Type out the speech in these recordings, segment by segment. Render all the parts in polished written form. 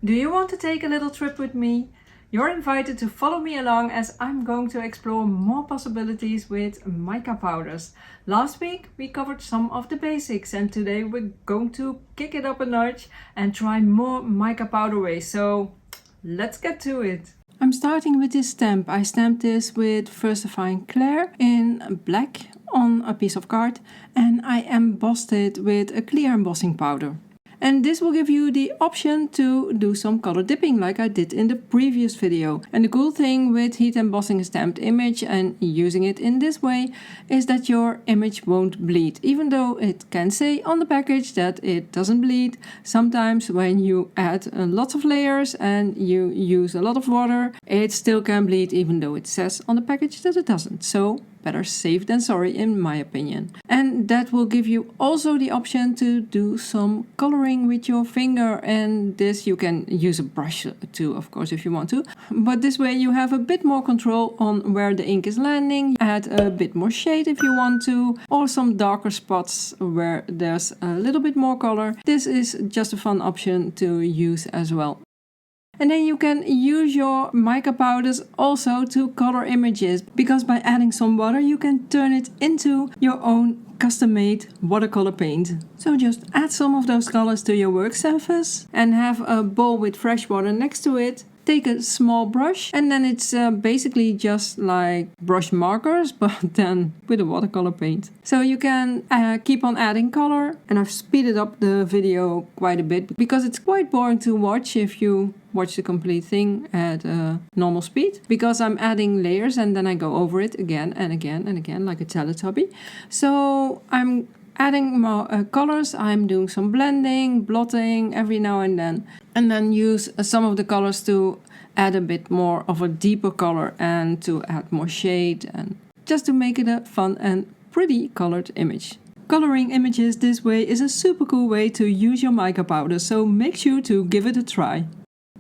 Do you want to take a little trip with me? You're invited to follow me along as I'm going to explore more possibilities with mica powders. Last week we covered some of the basics and today we're going to kick it up a notch and try more mica powder ways. So let's get to it. I'm starting with this stamp. I stamped this with Versafine Clair in black on a piece of card and I embossed it with a clear embossing powder. And this will give you the option to do some color dipping like I did in the previous video. And the cool thing with heat embossing a stamped image and using it in this way is that your image won't bleed. Even though it can say on the package that it doesn't bleed, sometimes when you add lots of layers and you use a lot of water, it still can bleed even though it says on the package that it doesn't. So better safe than sorry in my opinion. And that will give you also the option to do some coloring with your finger, and this you can use a brush too, of course, if you want to. But this way you have a bit more control on where the ink is landing. Add a bit more shade if you want to, or some darker spots where there's a little bit more color. This is just a fun option to use as well. And then you can use your mica powders also to color images, because by adding some water you can turn it into your own custom-made watercolor paint. So just add some of those colors to your work surface and have a bowl with fresh water next to it. Take a small brush and then it's basically just like brush markers, but then with a watercolor paint. So you can keep on adding color, and I've speeded up the video quite a bit because it's quite boring to watch if you watch the complete thing at normal speed, because I'm adding layers and then I go over it again and again and again like a Teletubby. So I'm adding more colors, I'm doing some blending, blotting every now and then use some of the colors to add a bit more of a deeper color and to add more shade, and just to make it a fun and pretty colored image. Coloring images this way is a super cool way to use your mica powder, so make sure to give it a try.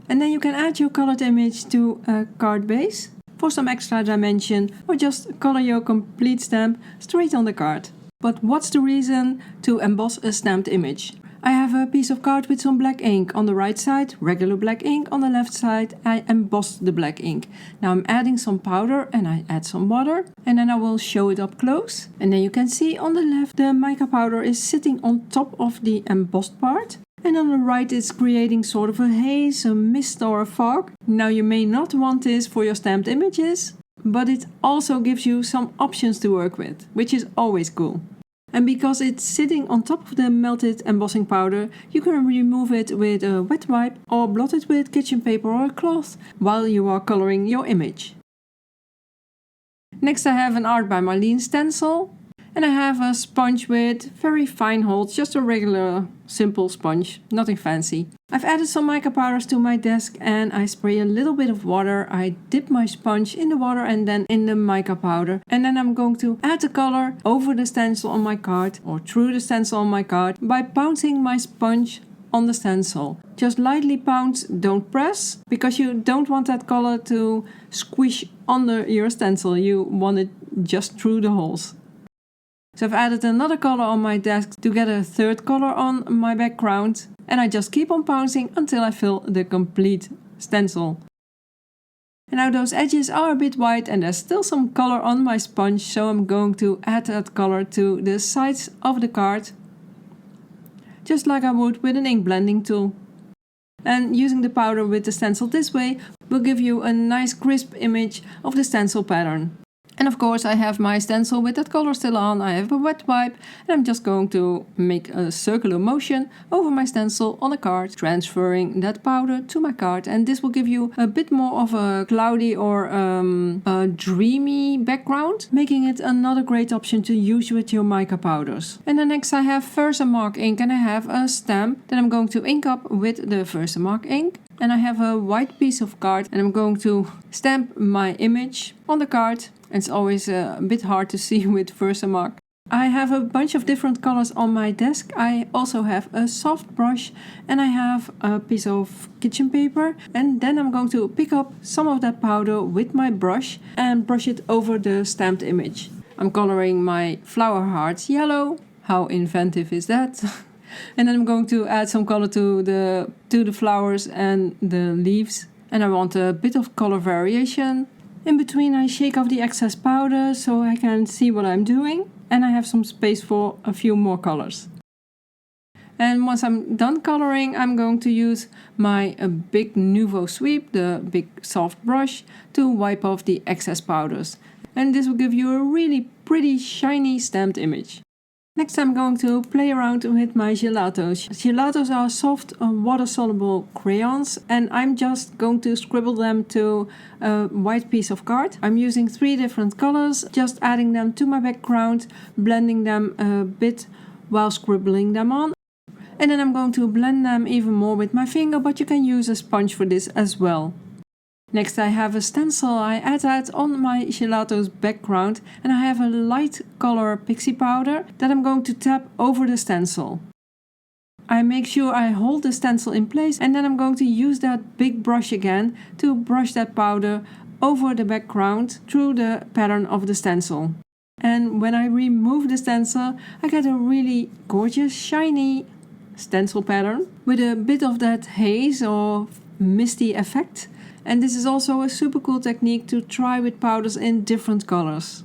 And then you can add your colored image to a card base for some extra dimension, or just color your complete stamp straight on the card. But what's the reason to emboss a stamped image? I have a piece of card with some black ink. On the right side, regular black ink. On the left side, I embossed the black ink. Now I'm adding some powder and I add some water. And then I will show it up close. And then you can see on the left, the mica powder is sitting on top of the embossed part. And on the right it's creating sort of a haze, a mist or a fog. Now you may not want this for your stamped images, but it also gives you some options to work with, which is always cool. And because it's sitting on top of the melted embossing powder, you can remove it with a wet wipe or blot it with kitchen paper or a cloth while you are coloring your image. Next I have an Art by Marlene stencil. And I have a sponge with very fine Holtz, just a regular simple sponge, nothing fancy. I've added some mica powders to my desk and I spray a little bit of water. I dip my sponge in the water and then in the mica powder. And then I'm going to add the color over the stencil on my card, or through the stencil on my card, by bouncing my sponge on the stencil. Just lightly bounce, don't press, because you don't want that color to squish under your stencil. You want it just through the holes. So I've added another color on my desk to get a third color on my background, and I just keep on bouncing until I fill the complete stencil. And now those edges are a bit white and there's still some color on my sponge, so I'm going to add that color to the sides of the card, just like I would with an ink blending tool. And using the powder with the stencil this way will give you a nice crisp image of the stencil pattern. And of course I have my stencil with that color still on. I have a wet wipe and I'm just going to make a circular motion over my stencil on a card, transferring that powder to my card. And this will give you a bit more of a cloudy or a dreamy background, making it another great option to use with your mica powders. And then next I have Versamark ink, and I have a stamp that I'm going to ink up with the Versamark ink. And I have a white piece of card and I'm going to stamp my image on the card. It's always a bit hard to see with Versamark. I have a bunch of different colors on my desk. I also have a soft brush and I have a piece of kitchen paper. And then I'm going to pick up some of that powder with my brush and brush it over the stamped image. I'm coloring my flower hearts yellow. How inventive is that? And then I'm going to add some color to the flowers and the leaves. And I want a bit of color variation. In between I shake off the excess powder so I can see what I'm doing. And I have some space for a few more colors. And once I'm done coloring, I'm going to use my big Nuvo sweep, the big soft brush, to wipe off the excess powders. And this will give you a really pretty shiny stamped image. Next I'm going to play around with my gelatos. Gelatos are soft, water-soluble crayons, and I'm just going to scribble them to a white piece of card. I'm using 3 different colors, just adding them to my background, blending them a bit while scribbling them on. And then I'm going to blend them even more with my finger, but you can use a sponge for this as well. Next I have a stencil. I add that on my gelato's background, and I have a light color pixie powder that I'm going to tap over the stencil. I make sure I hold the stencil in place, and then I'm going to use that big brush again to brush that powder over the background through the pattern of the stencil. And when I remove the stencil, I get a really gorgeous shiny stencil pattern with a bit of that haze or misty effect. And this is also a super cool technique to try with powders in different colors.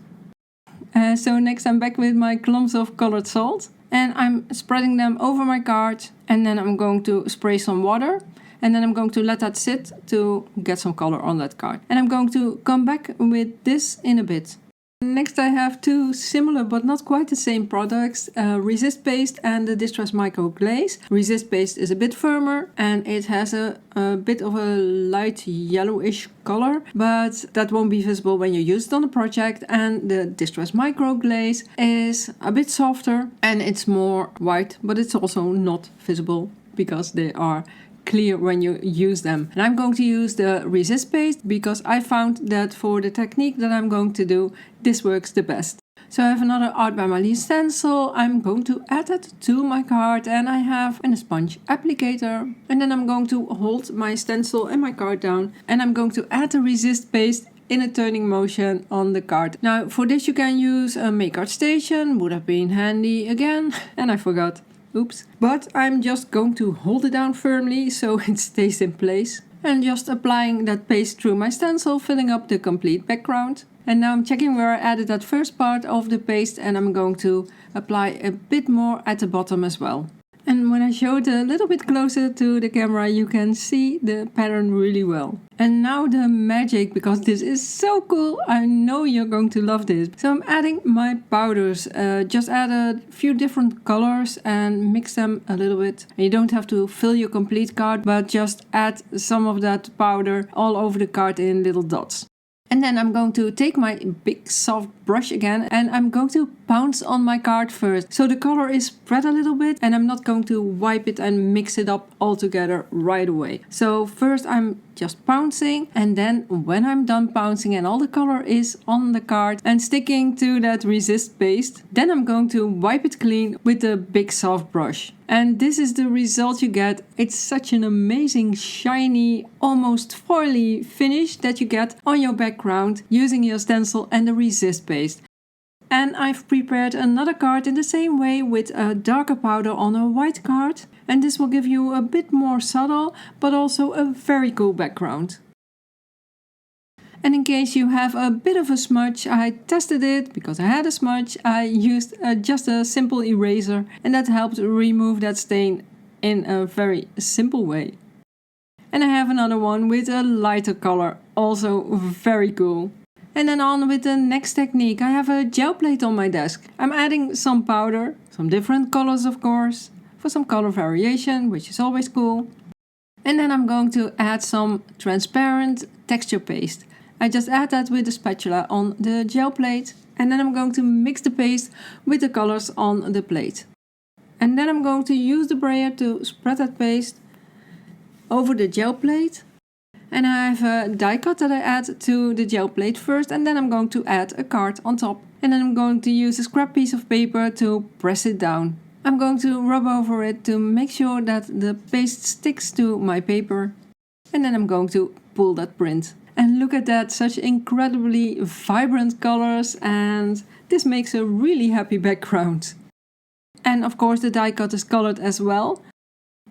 So next I'm back with my clumps of colored salt, and I'm spreading them over my card, and then I'm going to spray some water, and then I'm going to let that sit to get some color on that card. And I'm going to come back with this in a bit. Next I have 2 similar but not quite the same products, Resist Paste and the Distress Micro Glaze. Resist Paste is a bit firmer and it has a bit of a light yellowish color, but that won't be visible when you use it on the project. And the Distress Micro Glaze is a bit softer and it's more white, but it's also not visible because they are clear when you use them. And I'm going to use the Resist Paste because I found that for the technique that I'm going to do, this works the best. So I have another Art by Marlene stencil. I'm going to add it to my card, and I have a sponge applicator. And then I'm going to hold my stencil and my card down, and I'm going to add the Resist Paste in a turning motion on the card. Now for this you can use a Make Art Station, would have been handy again, and I forgot. Oops. But I'm just going to hold it down firmly so it stays in place. And just applying that paste through my stencil, filling up the complete background. And now I'm checking where I added that first part of the paste, and I'm going to apply a bit more at the bottom as well. And when I show it a little bit closer to the camera, you can see the pattern really well. And now the magic, because this is so cool. I know you're going to love this. So I'm adding my powders. Just add a few different colors and mix them a little bit. And you don't have to fill your complete card, but just add some of that powder all over the card in little dots. And then I'm going to take my big soft brush again, and I'm going to pounce on my card first. So the color is spread a little bit, and I'm not going to wipe it and mix it up all together right away. So first I'm just pouncing, and then when I'm done pouncing and all the color is on the card and sticking to that Resist Paste, then I'm going to wipe it clean with the big soft brush. And this is the result you get. It's such an amazing, shiny, almost foily finish that you get on your background using your stencil and the Resist Paste. And I've prepared another card in the same way with a darker powder on a white card. And this will give you a bit more subtle, but also a very cool background. And in case you have a bit of a smudge, I tested it because I had a smudge. I used just a simple eraser, and that helped remove that stain in a very simple way. And I have another one with a lighter color, also very cool. And then on with the next technique. I have a gel plate on my desk. I'm adding some powder, some different colors of course, for some color variation, which is always cool. And then I'm going to add some transparent texture paste. I just add that with the spatula on the gel plate, and then I'm going to mix the paste with the colors on the plate. And then I'm going to use the brayer to spread that paste over the gel plate. And I have a die cut that I add to the gel plate first, and then I'm going to add a card on top. And then I'm going to use a scrap piece of paper to press it down. I'm going to rub over it to make sure that the paste sticks to my paper. And then I'm going to pull that print. And look at that, such incredibly vibrant colors, and this makes a really happy background. And of course the die cut is colored as well.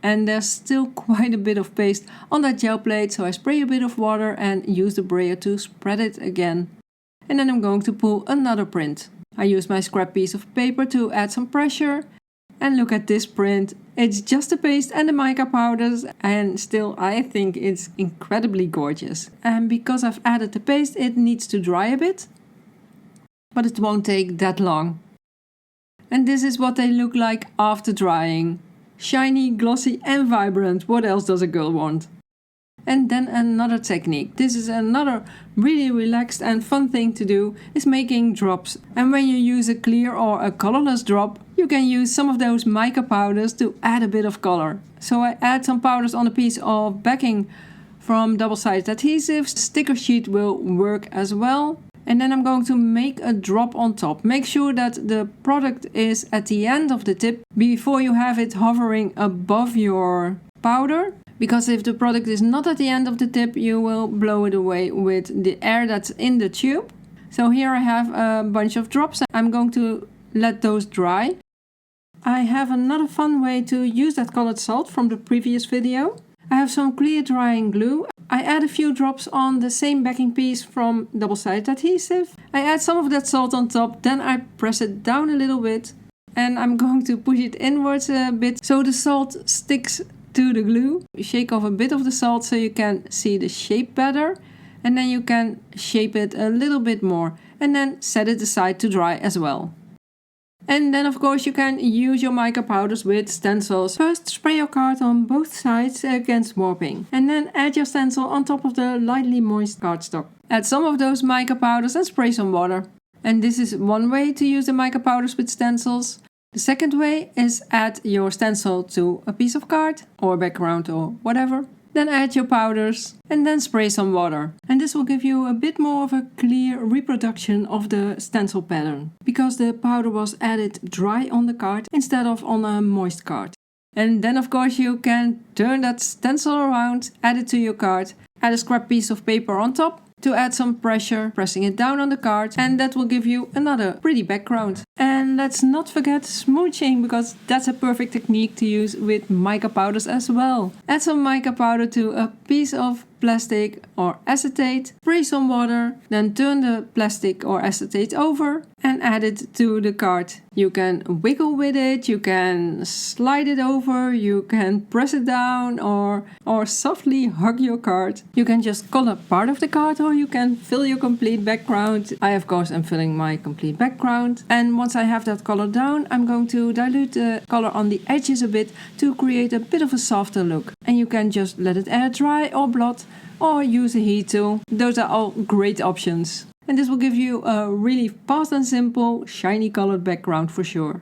And there's still quite a bit of paste on that gel plate, so I spray a bit of water and use the brayer to spread it again. And then I'm going to pull another print. I use my scrap piece of paper to add some pressure. And look at this print. It's just the paste and the mica powders, and still I think it's incredibly gorgeous. And because I've added the paste, it needs to dry a bit, but it won't take that long. And this is what they look like after drying. Shiny, glossy and vibrant. What else does a girl want? And then another technique. This is another really relaxed and fun thing to do, is making drops. And when you use a clear or a colorless drop, you can use some of those mica powders to add a bit of color. So I add some powders on a piece of backing from double-sided adhesive. Sticker sheet will work as well. And then I'm going to make a drop on top. Make sure that the product is at the end of the tip before you have it hovering above your powder. Because if the product is not at the end of the tip, you will blow it away with the air that's in the tube. So here I have a bunch of drops. I'm going to let those dry. I have another fun way to use that colored salt from the previous video. I have some clear drying glue. I add a few drops on the same backing piece from double-sided adhesive. I add some of that salt on top, then I press it down a little bit. And I'm going to push it inwards a bit so the salt sticks to the glue. Shake off a bit of the salt so you can see the shape better. And then you can shape it a little bit more. And then set it aside to dry as well. And then of course you can use your mica powders with stencils. First spray your card on both sides against warping. And then add your stencil on top of the lightly moist cardstock. Add some of those mica powders and spray some water. And this is one way to use the mica powders with stencils. The second way is add your stencil to a piece of card or background or whatever. Then add your powders and then spray some water. And this will give you a bit more of a clear reproduction of the stencil pattern, because the powder was added dry on the card instead of on a moist card. And then of course you can turn that stencil around, add it to your card, add a scrap piece of paper on top to add some pressure, pressing it down on the card, and that will give you another pretty background. And let's not forget smooshing, because that's a perfect technique to use with mica powders as well. Add some mica powder to a piece of plastic or acetate, spray some water, then turn the plastic or acetate over and add it to the card. You can wiggle with it, you can slide it over, you can press it down or softly hug your card. You can just color part of the card or you can fill your complete background. I of course am filling my complete background, and once I have that color down, I'm going to dilute the color on the edges a bit to create a bit of a softer look. And you can just let it air dry or blot or use a heat tool. Those are all great options. And this will give you a really fast and simple shiny colored background for sure.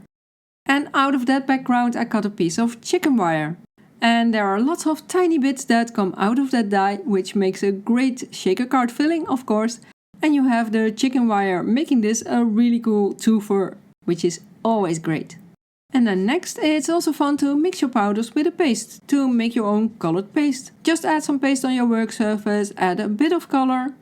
And out of that background I cut a piece of chicken wire. And there are lots of tiny bits that come out of that die, which makes a great shaker card filling of course. And you have the chicken wire making this a really cool twofer, which is always great. And then next, it's also fun to mix your powders with a paste to make your own colored paste. Just add some paste on your work surface, add a bit of color,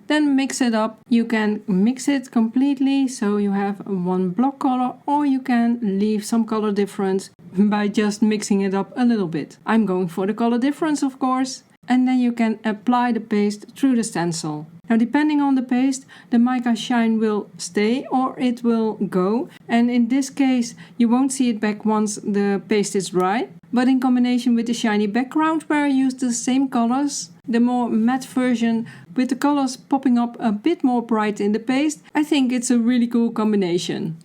then mix it up. You can mix it completely so you have one block color, or you can leave some color difference by just mixing it up a little bit. I'm going for the color difference of course. And then you can apply the paste through the stencil. Now depending on the paste, the mica shine will stay or it will go. And in this case, you won't see it back once the paste is dry. But in combination with the shiny background where I use the same colors, the more matte version with the colors popping up a bit more bright in the paste, I think it's a really cool combination.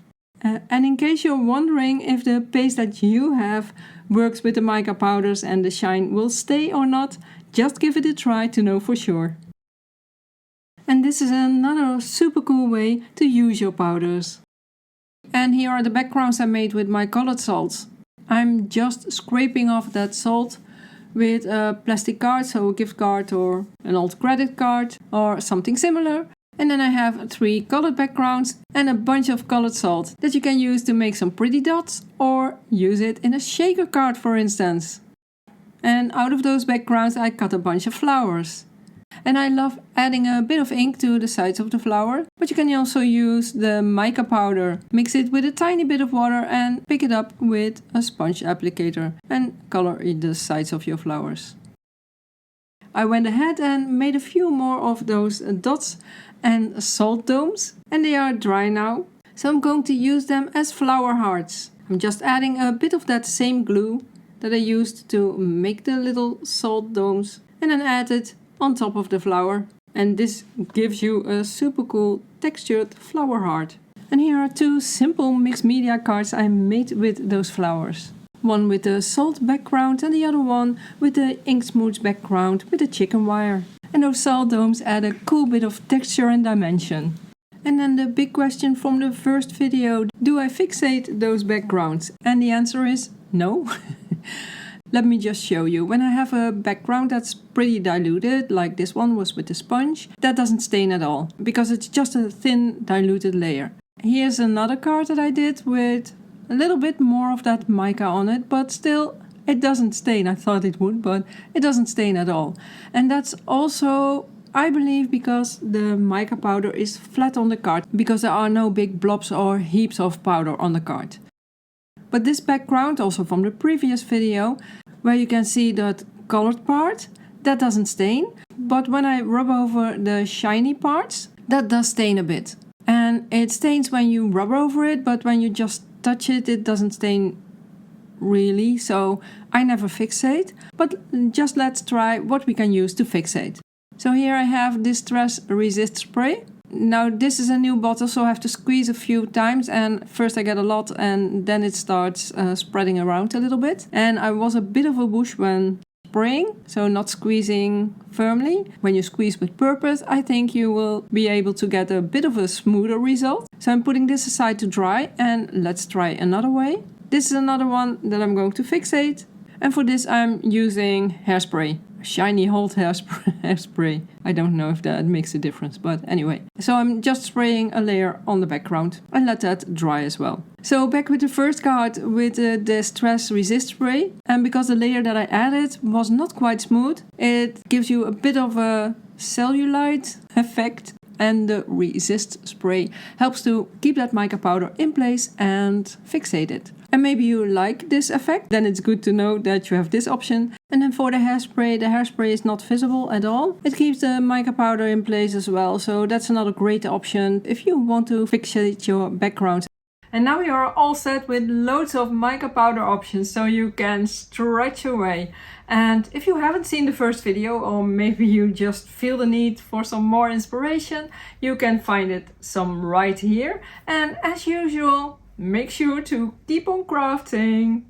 And in case you're wondering if the paste that you have works with the mica powders and the shine will stay or not, just give it a try to know for sure. And this is another super cool way to use your powders. And here are the backgrounds I made with my colored salts. I'm just scraping off that salt with a plastic card, so a gift card or an old credit card or something similar. And then I have 3 colored backgrounds and a bunch of colored salt that you can use to make some pretty dots or use it in a shaker card for instance. And out of those backgrounds I cut a bunch of flowers. And I love adding a bit of ink to the sides of the flower. But you can also use the mica powder. Mix it with a tiny bit of water and pick it up with a sponge applicator and color the sides of your flowers. I went ahead and made a few more of those dots and salt domes, and they are dry now. So I'm going to use them as flower hearts. I'm just adding a bit of that same glue that I used to make the little salt domes and then add it on top of the flower. And this gives you a super cool textured flower heart. And here are two simple mixed media cards I made with those flowers. One with the salt background and the other one with the ink smooth background with a chicken wire. And those salt domes add a cool bit of texture and dimension. And then the big question from the first video, do I fixate those backgrounds? And the answer is no. Let me just show you. When I have a background that's pretty diluted, like this one was with the sponge, that doesn't stain at all, because it's just a thin diluted layer. Here's another card that I did with a little bit more of that mica on it, but still it doesn't stain. I thought it would, but it doesn't stain at all. And that's also, I believe, because the mica powder is flat on the card, because there are no big blobs or heaps of powder on the card. But this background, also from the previous video, where you can see that colored part, that doesn't stain. But when I rub over the shiny parts, that does stain a bit. And it stains when you rub over it, but when you just touch it, it doesn't stain really. So I never fixate. But just let's try what we can use to fixate. So here I have this Stress Resist Spray. Now this is a new bottle, so I have to squeeze a few times, and first I get a lot and then it starts spreading around a little bit. And I was a bit of a bush when spraying, so not squeezing firmly. When you squeeze with purpose, I think you will be able to get a bit of a smoother result. So I'm putting this aside to dry, and let's try another way. This is another one that I'm going to fixate, and for this I'm using hairspray. Shiny Holtz hairspray. I don't know if that makes a difference, but anyway. So I'm just spraying a layer on the background and let that dry as well. So back with the first card with the Stress Resist Spray. And because the layer that I added was not quite smooth, it gives you a bit of a cellulite effect. And the Resist Spray helps to keep that mica powder in place and fixate it. And maybe you like this effect, then it's good to know that you have this option. And then for the hairspray is not visible at all. It keeps the mica powder in place as well, so that's another great option if you want to fixate your background. And now you are all set with loads of mica powder options, so you can stretch away. And if you haven't seen the first video, or maybe you just feel the need for some more inspiration, you can find it some right here. And as usual, make sure to keep on crafting.